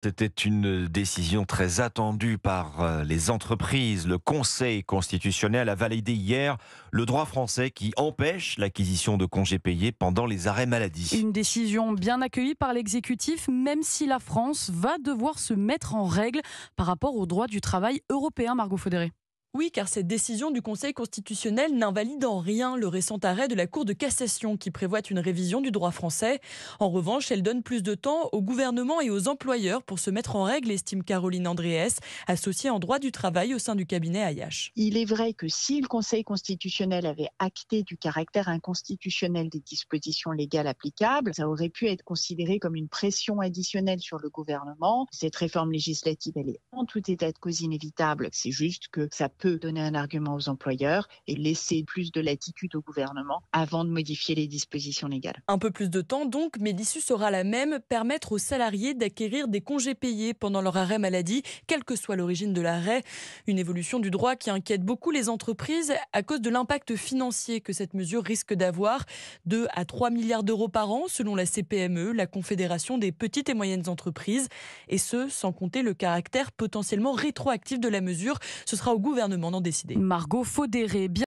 C'était une décision très attendue par les entreprises. Le Conseil constitutionnel a validé hier le droit français qui empêche l'acquisition de congés payés pendant les arrêts maladie. Une décision bien accueillie par l'exécutif, même si la France va devoir se mettre en règle par rapport au droit du travail européen, Margot Faudéré. Oui, car cette décision du Conseil constitutionnel n'invalide en rien le récent arrêt de la Cour de cassation qui prévoit une révision du droit français. En revanche, elle donne plus de temps au gouvernement et aux employeurs pour se mettre en règle, estime Caroline Andréès, associée en droit du travail au sein du cabinet Ayache. Il est vrai que si le Conseil constitutionnel avait acté du caractère inconstitutionnel des dispositions légales applicables, ça aurait pu être considéré comme une pression additionnelle sur le gouvernement. Cette réforme législative, elle est en tout état de cause inévitable. C'est juste que ça peut donner un argument aux employeurs et laisser plus de latitude au gouvernement avant de modifier les dispositions légales. Un peu plus de temps donc, mais l'issue sera la même, permettre aux salariés d'acquérir des congés payés pendant leur arrêt maladie, quelle que soit l'origine de l'arrêt. Une évolution du droit qui inquiète beaucoup les entreprises à cause de l'impact financier que cette mesure risque d'avoir. 2 à 3 milliards d'euros par an selon la CPME, la Confédération des petites et moyennes entreprises. Et ce, sans compter le caractère potentiellement rétroactif de la mesure. Ce sera au gouvernement d'en décider. Margot Faudéré.